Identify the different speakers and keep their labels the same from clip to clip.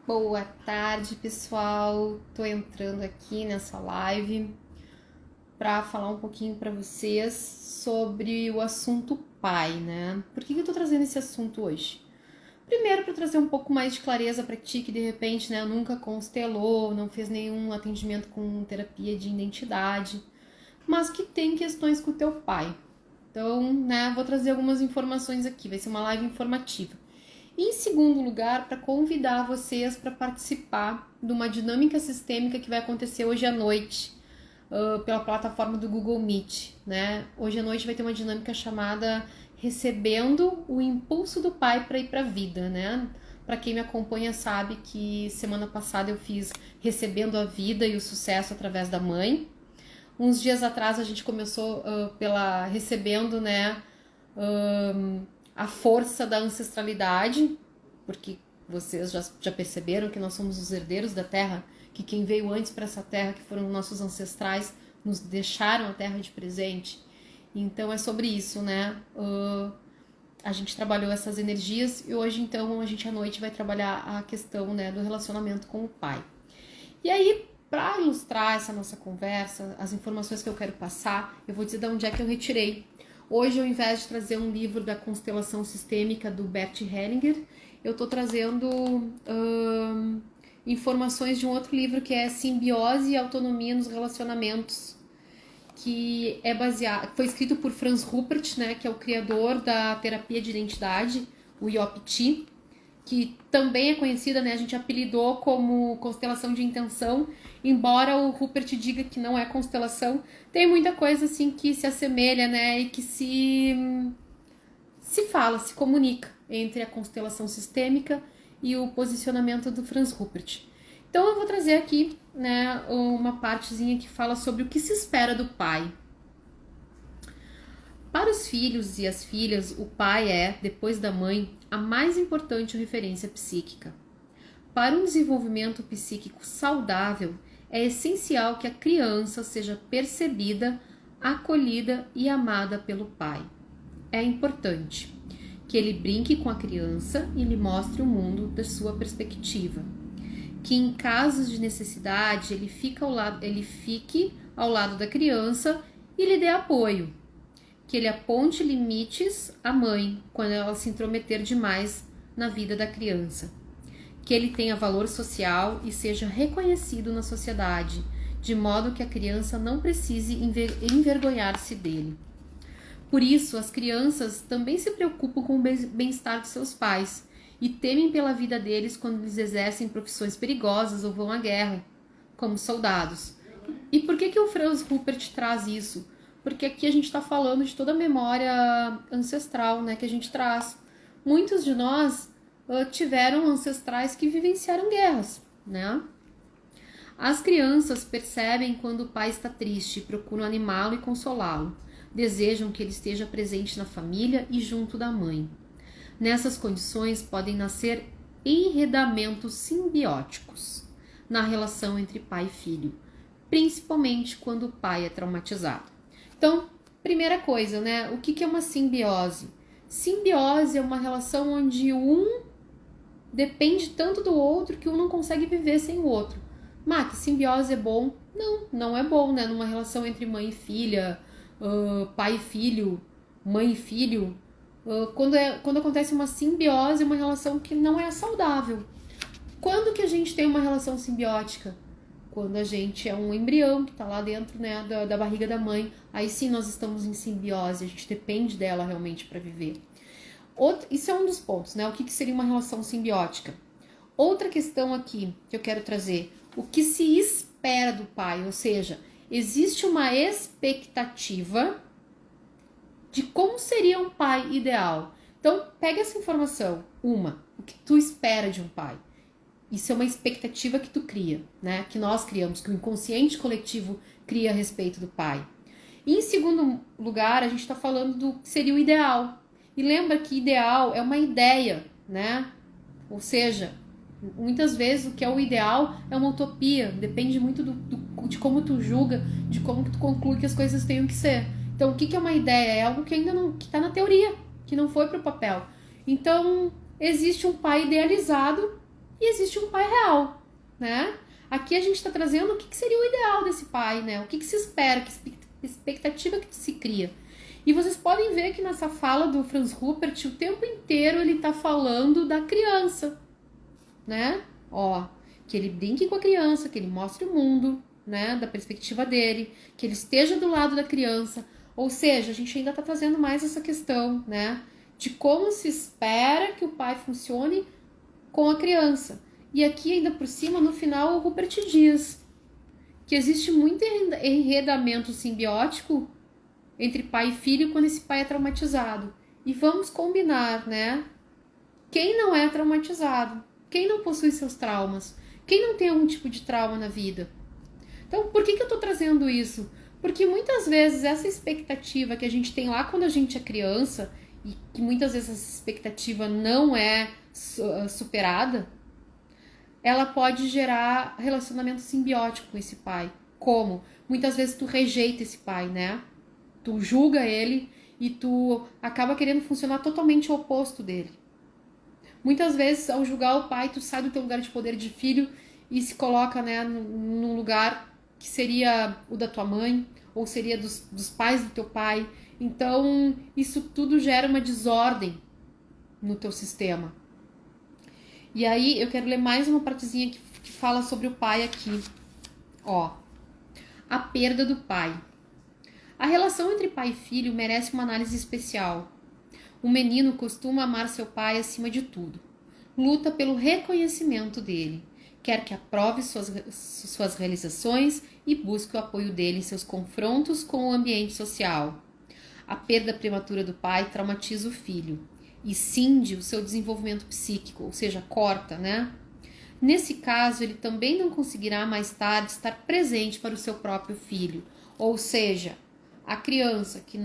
Speaker 1: Boa tarde, pessoal. Tô entrando aqui nessa live para falar um pouquinho para vocês sobre o assunto pai, né? Por que eu tô trazendo esse assunto hoje? Primeiro, para trazer um pouco mais de clareza para ti que de repente, né, nunca constelou, não fez nenhum atendimento com terapia de identidade, mas que tem questões com o teu pai. Então, né, vou trazer algumas informações aqui, vai ser uma live informativa. Em segundo lugar, para convidar vocês para participar de uma dinâmica sistêmica que vai acontecer hoje à noite pela plataforma do Google Meet, né? Hoje à noite vai ter uma dinâmica chamada Recebendo o Impulso do Pai para ir para a Vida, né? Para quem me acompanha sabe que semana passada eu fiz Recebendo a Vida e o Sucesso através da Mãe. Uns dias atrás a gente começou pela Recebendo, né? A força da ancestralidade, porque vocês já perceberam que nós somos os herdeiros da terra, que quem veio antes para essa terra, que foram nossos ancestrais, nos deixaram a terra de presente. Então é sobre isso, né? A gente trabalhou essas energias e hoje então a gente à noite vai trabalhar a questão, né, do relacionamento com o pai. E aí, para ilustrar essa nossa conversa, as informações que eu quero passar, eu vou dizer de onde é que eu retirei. Hoje, ao invés de trazer um livro da constelação sistêmica do Bert Hellinger, eu estou trazendo informações de um outro livro que é Simbiose e Autonomia nos Relacionamentos, que é foi escrito por Franz Ruppert, né, que é o criador da terapia de identidade, o IOPT, que também é conhecida, né, a gente apelidou como constelação de intenção, embora o Ruppert diga que não é constelação, tem muita coisa assim que se assemelha, né, e que se fala, se comunica entre a constelação sistêmica e o posicionamento do Franz Ruppert. Então eu vou trazer aqui, né, uma partezinha que fala sobre o que se espera do pai. Para os filhos e as filhas, o pai é, depois da mãe, a mais importante referência psíquica. Para um desenvolvimento psíquico saudável, é essencial que a criança seja percebida, acolhida e amada pelo pai. É importante que ele brinque com a criança e lhe mostre o mundo da sua perspectiva. Que em casos de necessidade ele fique ao lado da criança e lhe dê apoio. Que ele aponte limites à mãe quando ela se intrometer demais na vida da criança. Que ele tenha valor social e seja reconhecido na sociedade, de modo que a criança não precise envergonhar-se dele. Por isso, as crianças também se preocupam com o bem-estar de seus pais e temem pela vida deles quando eles exercem profissões perigosas ou vão à guerra, como soldados. E por que o Franz Ruppert traz isso? Porque aqui a gente está falando de toda a memória ancestral, né, que a gente traz. Muitos de nós tiveram ancestrais que vivenciaram guerras, né? As crianças percebem quando o pai está triste, procuram animá-lo e consolá-lo. Desejam que ele esteja presente na família e junto da mãe. Nessas condições podem nascer enredamentos simbióticos na relação entre pai e filho, principalmente quando o pai é traumatizado. Então, primeira coisa, né? O que é uma simbiose? Simbiose é uma relação onde um depende tanto do outro que um não consegue viver sem o outro. Mas que simbiose é bom? Não é bom, né? Numa relação entre mãe e filha, pai e filho, mãe e filho, quando acontece uma simbiose, uma relação que não é saudável. Quando que a gente tem uma relação simbiótica? Quando a gente é um embrião que está lá dentro, né, da barriga da mãe, aí sim nós estamos em simbiose, a gente depende dela realmente para viver. Isso é um dos pontos, né? O que seria uma relação simbiótica? Outra questão aqui que eu quero trazer, o que se espera do pai, ou seja, existe uma expectativa de como seria um pai ideal. Então, pega essa informação, o que tu espera de um pai. Isso é uma expectativa que tu cria, né? Que nós criamos, que o inconsciente coletivo cria a respeito do pai. E em segundo lugar, a gente está falando do que seria o ideal. E lembra que ideal é uma ideia, né? Ou seja, muitas vezes o que é o ideal é uma utopia. Depende muito de como tu julga, de como tu conclui que as coisas tenham que ser. Então, o que é uma ideia? É algo que ainda não que está na teoria, que não foi para o papel. Então, existe um pai idealizado e existe um pai real, né? Aqui a gente está trazendo o que seria o ideal desse pai, né? O que se espera, que expectativa que se cria. E vocês podem ver que nessa fala do Franz Rupert, o tempo inteiro ele tá falando da criança, né? Ó, que ele brinque com a criança, que ele mostre o mundo, né? Da perspectiva dele, que ele esteja do lado da criança. Ou seja, a gente ainda tá trazendo mais essa questão, né? De como se espera que o pai funcione com a criança. E aqui ainda por cima, no final, o Rupert diz que existe muito enredamento simbiótico entre pai e filho quando esse pai é traumatizado. E vamos combinar, né? Quem não é traumatizado? Quem não possui seus traumas? Quem não tem algum tipo de trauma na vida? Então, por que eu tô trazendo isso? Porque muitas vezes essa expectativa que a gente tem lá quando a gente é criança, e que muitas vezes essa expectativa não é superada, ela pode gerar relacionamento simbiótico com esse pai. Como? Muitas vezes tu rejeita esse pai, né? Tu julga ele e tu acaba querendo funcionar totalmente o oposto dele. Muitas vezes, ao julgar o pai, tu sai do teu lugar de poder de filho e se coloca, né, num lugar que seria o da tua mãe, ou seria dos pais do teu pai. Então, isso tudo gera uma desordem no teu sistema. E aí, eu quero ler mais uma partezinha que fala sobre o pai aqui. Ó, a perda do pai. A relação entre pai e filho merece uma análise especial. O menino costuma amar seu pai acima de tudo. Luta pelo reconhecimento dele. Quer que aprove suas realizações e busque o apoio dele em seus confrontos com o ambiente social. A perda prematura do pai traumatiza o filho e cinde o seu desenvolvimento psíquico, ou seja, corta, né? Nesse caso, ele também não conseguirá mais tarde estar presente para o seu próprio filho. Ou seja, a criança que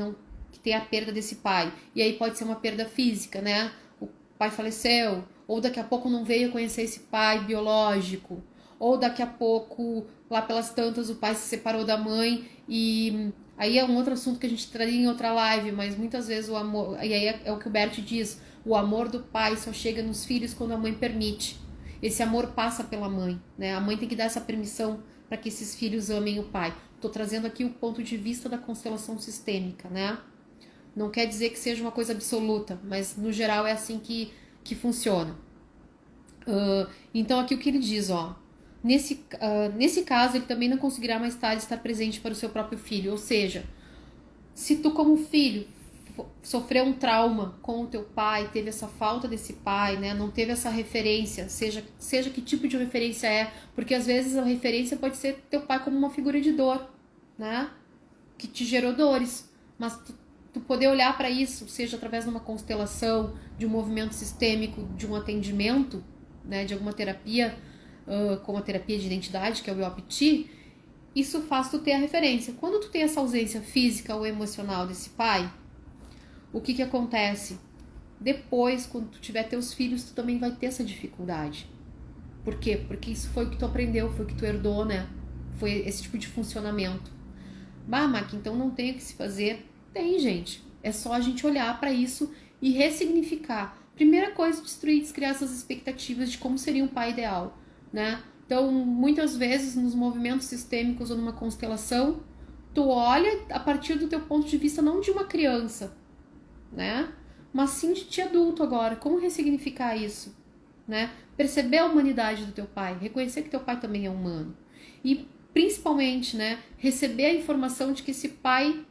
Speaker 1: tem a perda desse pai, e aí pode ser uma perda física, né? O pai faleceu, ou daqui a pouco não veio conhecer esse pai biológico, ou daqui a pouco, lá pelas tantas, o pai se separou da mãe, e aí é um outro assunto que a gente traria em outra live, mas muitas vezes o amor, e aí é o que o Bert diz, o amor do pai só chega nos filhos quando a mãe permite. Esse amor passa pela mãe, né? A mãe tem que dar essa permissão para que esses filhos amem o pai. Estou trazendo aqui o ponto de vista da constelação sistêmica, né? Não quer dizer que seja uma coisa absoluta, mas no geral é assim que funciona. Então aqui o que ele diz, ó. Nesse caso, ele também não conseguirá mais tarde estar presente para o seu próprio filho. Ou seja, se tu como filho sofreu um trauma com o teu pai, teve essa falta desse pai, né? Não teve essa referência, seja que tipo de referência é, porque às vezes a referência pode ser teu pai como uma figura de dor, né? Que te gerou dores, mas tu poder olhar para isso, seja através de uma constelação, de um movimento sistêmico, de um atendimento, né? De alguma terapia, como a terapia de identidade, que é o IOPT, isso faz tu ter a referência. Quando tu tem essa ausência física ou emocional desse pai, o que acontece? Depois, quando tu tiver teus filhos, tu também vai ter essa dificuldade. Por quê? Porque isso foi o que tu aprendeu, foi o que tu herdou, né? Foi esse tipo de funcionamento. Bah, Mac, então não tem o que se fazer. Tem, gente. É só a gente olhar para isso e ressignificar. Primeira coisa, destruir e descriar essas expectativas de como seria um pai ideal, né? Então, muitas vezes, nos movimentos sistêmicos ou numa constelação, tu olha a partir do teu ponto de vista não de uma criança, né? Mas sim de ti adulto agora. Como ressignificar isso, né? Perceber a humanidade do teu pai, reconhecer que teu pai também é humano. E, principalmente, né? Receber a informação de que esse pai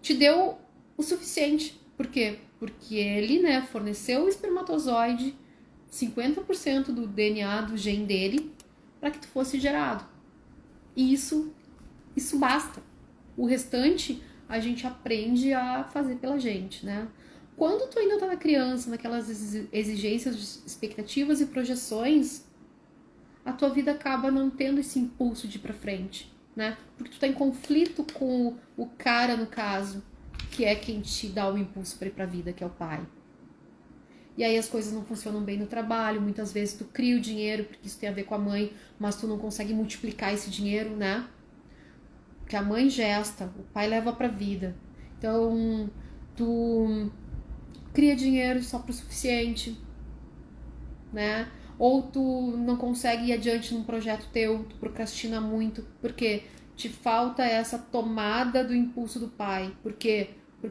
Speaker 1: te deu o suficiente. Por quê? Porque ele, né, forneceu o espermatozoide, 50% do DNA do gene dele, para que tu fosse gerado. E isso basta. O restante a gente aprende a fazer pela gente, né? Quando tu ainda tá na criança, naquelas exigências, expectativas e projeções, a tua vida acaba não tendo esse impulso de ir pra frente, né? Porque tu tá em conflito com o cara, no caso, que é quem te dá o impulso para ir pra vida, que é o pai. E aí as coisas não funcionam bem no trabalho, muitas vezes tu cria o dinheiro, porque isso tem a ver com a mãe, mas tu não consegue multiplicar esse dinheiro, né? Porque a mãe gesta, o pai leva pra vida. Então, tu cria dinheiro só pro suficiente, né? ou tu não consegue ir adiante num projeto teu, tu procrastina muito, porque te falta essa tomada do impulso do pai, porque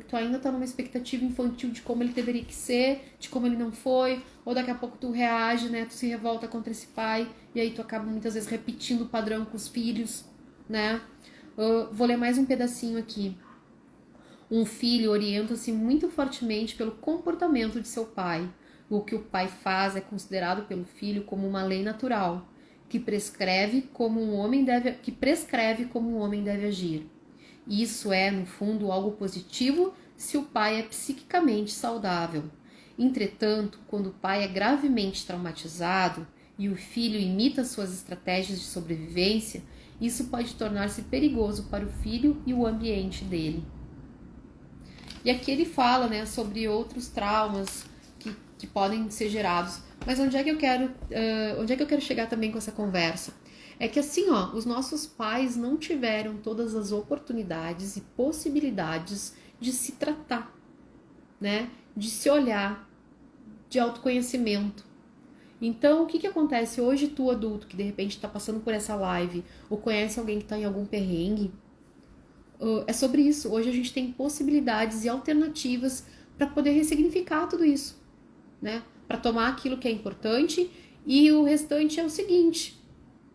Speaker 1: tu ainda tá numa expectativa infantil de como ele deveria que ser, de como ele não foi, ou daqui a pouco tu reage, né, tu se revolta contra esse pai, e aí tu acaba muitas vezes repetindo o padrão com os filhos, né. Vou ler mais um pedacinho aqui. Um filho orienta-se muito fortemente pelo comportamento de seu pai. O que o pai faz é considerado pelo filho como uma lei natural, que prescreve como um homem deve agir. Isso é, no fundo, algo positivo se o pai é psiquicamente saudável. Entretanto, quando o pai é gravemente traumatizado e o filho imita suas estratégias de sobrevivência, isso pode tornar-se perigoso para o filho e o ambiente dele. E aqui ele fala, né, sobre outros traumas que podem ser gerados. Mas onde é que eu quero chegar também com essa conversa? É que assim, ó, os nossos pais não tiveram todas as oportunidades e possibilidades de se tratar, né? De se olhar, de autoconhecimento. Então, o que acontece hoje, tu adulto, que de repente está passando por essa live, ou conhece alguém que está em algum perrengue, é sobre isso. Hoje a gente tem possibilidades e alternativas para poder ressignificar tudo isso, né? Para tomar aquilo que é importante e o restante é o seguinte,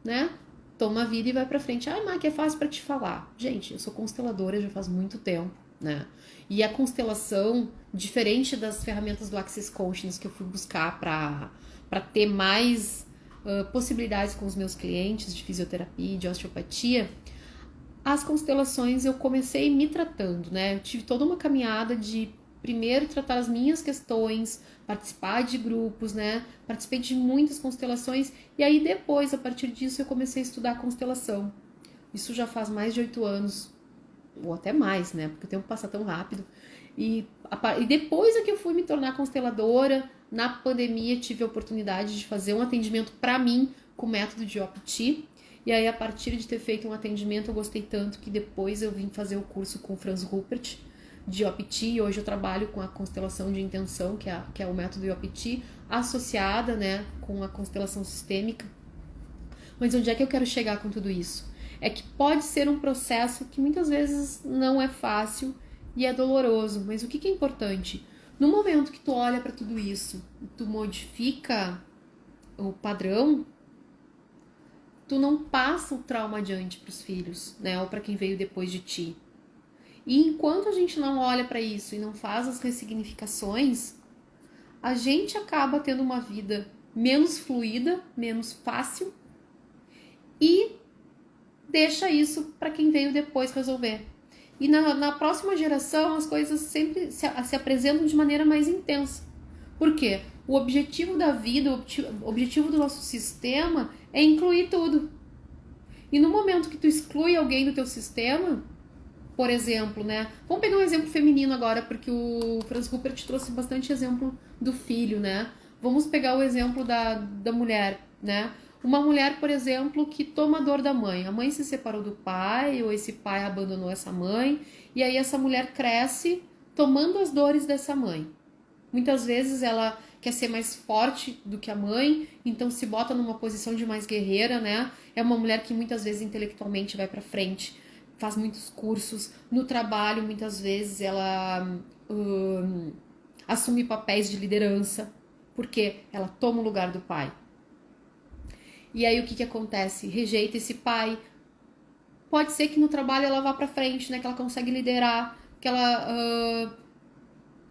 Speaker 1: né? Toma a vida e vai pra frente. Ai, Má, que é fácil pra te falar. Gente, eu sou consteladora já faz muito tempo, né? E a constelação, diferente das ferramentas do Access Consciousness que eu fui buscar pra ter mais possibilidades com os meus clientes de fisioterapia e de osteopatia, as constelações eu comecei me tratando, né? Eu tive toda uma caminhada de primeiro tratar as minhas questões, participar de grupos, né? Participei de muitas constelações e aí depois, a partir disso, eu comecei a estudar constelação. Isso já faz mais de 8 anos, ou até mais, né? Porque o tempo passa tão rápido. E depois é que eu fui me tornar consteladora, na pandemia tive a oportunidade de fazer um atendimento para mim com o método de OPT. E aí, a partir de ter feito um atendimento, eu gostei tanto que depois eu vim fazer o curso com o Franz Ruppert de OPT, e hoje eu trabalho com a constelação de intenção, que é o método de OPT, associada, né, com a constelação sistêmica. Mas onde é que eu quero chegar com tudo isso? É que pode ser um processo que muitas vezes não é fácil e é doloroso, mas o que é importante? No momento que tu olha para tudo isso, tu modifica o padrão, tu não passa o trauma adiante para os filhos, né, ou para quem veio depois de ti. E enquanto a gente não olha para isso e não faz as ressignificações, a gente acaba tendo uma vida menos fluida, menos fácil e deixa isso para quem veio depois resolver. E na próxima geração as coisas sempre se apresentam de maneira mais intensa. Por quê? O objetivo da vida, o objetivo do nosso sistema é incluir tudo. E no momento que tu exclui alguém do teu sistema, por exemplo, né? Vamos pegar um exemplo feminino agora, porque o Franz Ruppert trouxe bastante exemplo do filho, né? Vamos pegar o exemplo da mulher, né? Uma mulher, por exemplo, que toma a dor da mãe. A mãe se separou do pai, ou esse pai abandonou essa mãe, e aí essa mulher cresce tomando as dores dessa mãe. Muitas vezes ela quer ser mais forte do que a mãe, então se bota numa posição de mais guerreira, né? É uma mulher que muitas vezes intelectualmente vai pra frente, faz muitos cursos. No trabalho, muitas vezes ela assume papéis de liderança, porque ela toma o lugar do pai. E aí o que acontece? Rejeita esse pai. Pode ser que no trabalho ela vá pra frente, né? Que ela consegue liderar, que ela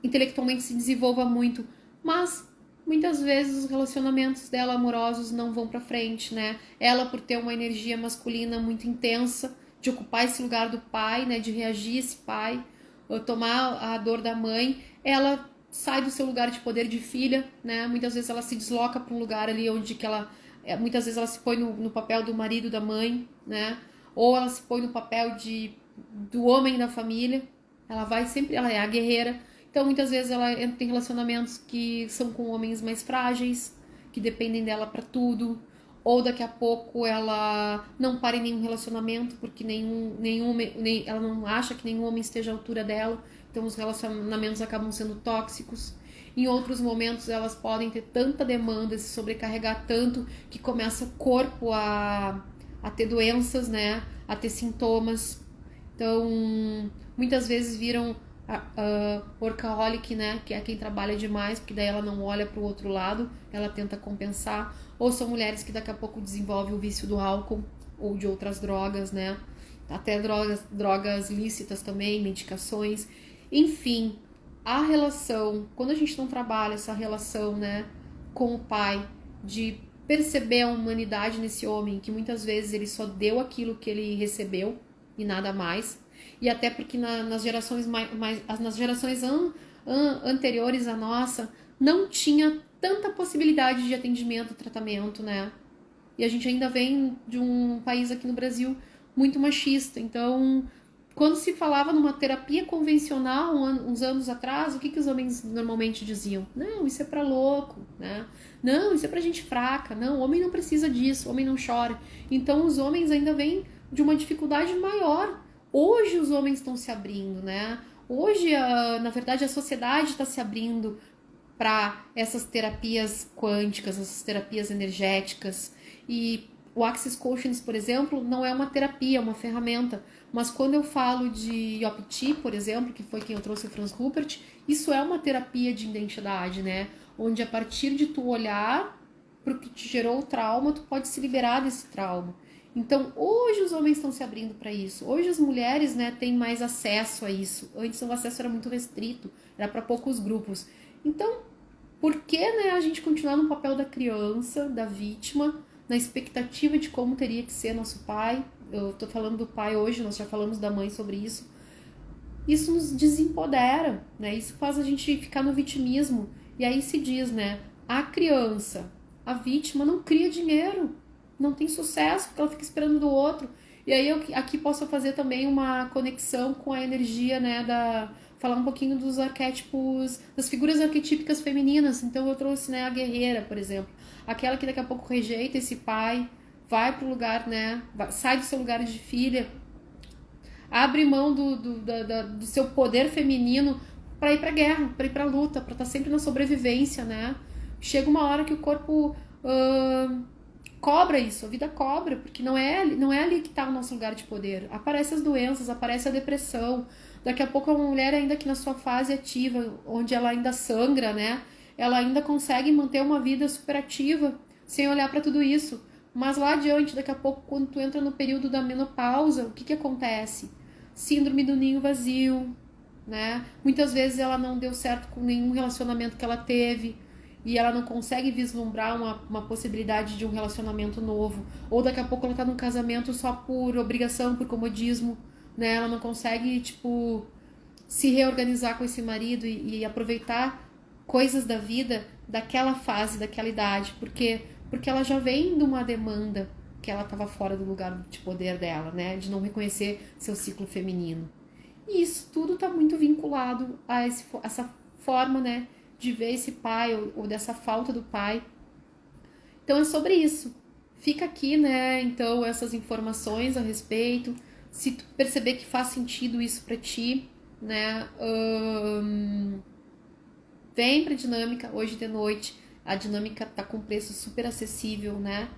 Speaker 1: intelectualmente se desenvolva muito, mas muitas vezes os relacionamentos dela amorosos não vão pra frente, né? Ela, por ter uma energia masculina muito intensa, de ocupar esse lugar do pai, né? De reagir a esse pai, tomar a dor da mãe, ela sai do seu lugar de poder de filha, né? Muitas vezes ela se desloca para um lugar ali onde que ela, muitas vezes ela se põe no papel do marido, da mãe, né? Ou ela se põe no papel do homem da família. Ela vai sempre, ela é a guerreira. Então, muitas vezes ela entra em relacionamentos que são com homens mais frágeis, que dependem dela para tudo. Ou daqui a pouco ela não para em nenhum relacionamento, porque ela não acha que nenhum homem esteja à altura dela. Então, os relacionamentos acabam sendo tóxicos. Em outros momentos elas podem ter tanta demanda, se sobrecarregar tanto, que começa o corpo a ter doenças, né? A ter sintomas. Então, muitas vezes viram workaholic, né? Que é quem trabalha demais, porque daí ela não olha para o outro lado, ela tenta compensar. Ou são mulheres que daqui a pouco desenvolvem o vício do álcool ou de outras drogas, né? Até drogas lícitas também, medicações. Enfim, a relação, quando a gente não trabalha essa relação, né, com o pai, de perceber a humanidade nesse homem, que muitas vezes ele só deu aquilo que ele recebeu e nada mais. E até porque nas gerações nas gerações anteriores à nossa, não tinha tanta possibilidade de atendimento, tratamento, né? E a gente ainda vem de um país aqui no Brasil muito machista. Então, quando se falava numa terapia convencional uns anos atrás, o que os homens normalmente diziam? Não, isso é pra louco, né? Não, isso é pra gente fraca. Não, o homem não precisa disso, o homem não chora. Então, os homens ainda vêm de uma dificuldade maior. Hoje os homens estão se abrindo, né? Hoje, na verdade, a sociedade está se abrindo para essas terapias quânticas, essas terapias energéticas. E o Access Consciousness, por exemplo, não é uma terapia, é uma ferramenta. Mas quando eu falo de Yopti, por exemplo, que foi quem eu trouxe o Franz Rupert, isso é uma terapia de identidade, né? Onde a partir de tu olhar para o que te gerou o trauma, tu pode se liberar desse trauma. Então, hoje os homens estão se abrindo para isso. Hoje as mulheres, né, têm mais acesso a isso. Antes o acesso era muito restrito, era para poucos grupos. Então, por que, né, a gente continuar no papel da criança, da vítima, na expectativa de como teria que ser nosso pai? Eu tô falando do pai hoje, nós já falamos da mãe sobre isso. Isso nos desempodera, né? Isso faz a gente ficar no vitimismo. E aí se diz, né, a criança, a vítima não cria dinheiro, não tem sucesso, porque ela fica esperando do outro. E aí eu aqui posso fazer também uma conexão com a energia, né, falar um pouquinho dos arquétipos, das figuras arquetípicas femininas. Então eu trouxe, né, a guerreira, por exemplo. Aquela que daqui a pouco rejeita esse pai, vai pro lugar, né, sai do seu lugar de filha, abre mão do seu poder feminino para ir pra guerra, para ir pra luta, para estar sempre na sobrevivência, né. Chega uma hora que o corpo cobra isso, a vida cobra, porque não é ali que está o nosso lugar de poder. Aparecem as doenças, aparece a depressão. Daqui a pouco uma mulher ainda que na sua fase ativa, onde ela ainda sangra, né? Ela ainda consegue manter uma vida superativa, sem olhar para tudo isso. Mas lá adiante, daqui a pouco, quando tu entra no período da menopausa, o que acontece? Síndrome do ninho vazio, né? Muitas vezes ela não deu certo com nenhum relacionamento que ela teve, e ela não consegue vislumbrar uma possibilidade de um relacionamento novo. Ou daqui a pouco ela tá num casamento só por obrigação, por comodismo, né? Ela não consegue, tipo, se reorganizar com esse marido e aproveitar coisas da vida daquela fase, daquela idade. Porque ela já vem de uma demanda que ela estava fora do lugar de poder dela, né? De não reconhecer seu ciclo feminino. E isso tudo está muito vinculado a essa forma, né, de ver esse pai ou dessa falta do pai. Então é sobre isso. Fica aqui, né, então, essas informações a respeito. Se tu perceber que faz sentido isso pra ti, né, vem pra dinâmica hoje de noite. A dinâmica tá com preço super acessível, né?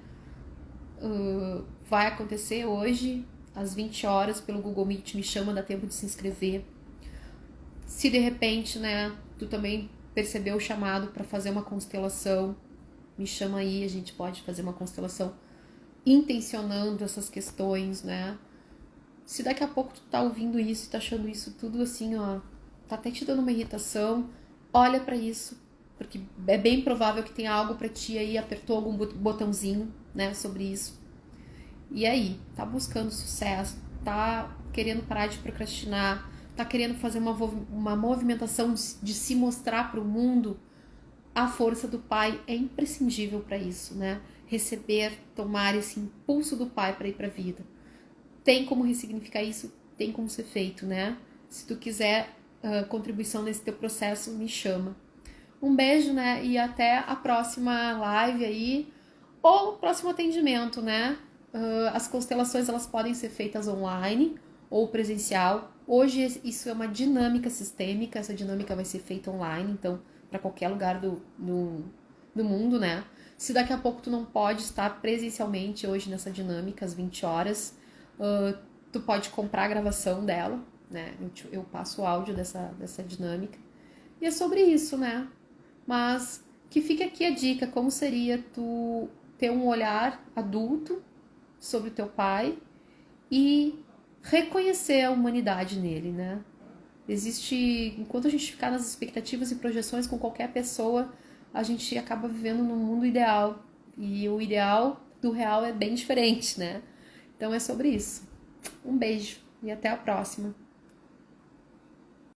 Speaker 1: Vai acontecer hoje às 20 horas pelo Google Meet. Me chama, dá tempo de se inscrever. Se de repente, né, tu também percebeu o chamado para fazer uma constelação, me chama aí, a gente pode fazer uma constelação intencionando essas questões, né? Se daqui a pouco tu tá ouvindo isso e tá achando isso tudo assim, ó, tá até te dando uma irritação, olha para isso, porque é bem provável que tenha algo para ti aí, apertou algum botãozinho, né, sobre isso. E aí, tá buscando sucesso, tá querendo parar de procrastinar, tá querendo fazer uma movimentação de se mostrar para o mundo, a força do pai é imprescindível para isso, né? Receber, tomar esse impulso do pai para ir para a vida. Tem como ressignificar isso, tem como ser feito, né? Se tu quiser contribuição nesse teu processo, me chama. Um beijo, né? E até a próxima live aí, ou próximo atendimento, né? As constelações, elas podem ser feitas online ou presencial. Hoje isso é uma dinâmica sistêmica, essa dinâmica vai ser feita online, então para qualquer lugar do mundo, né? Se daqui a pouco tu não pode estar presencialmente hoje nessa dinâmica às 20 horas, tu pode comprar a gravação dela, né? Eu passo o áudio dessa dinâmica. E é sobre isso, né? Mas que fique aqui a dica, como seria tu ter um olhar adulto sobre o teu pai e reconhecer a humanidade nele, né? Enquanto a gente ficar nas expectativas e projeções com qualquer pessoa, a gente acaba vivendo num mundo ideal. E o ideal do real é bem diferente, né? Então é sobre isso. Um beijo e até a próxima.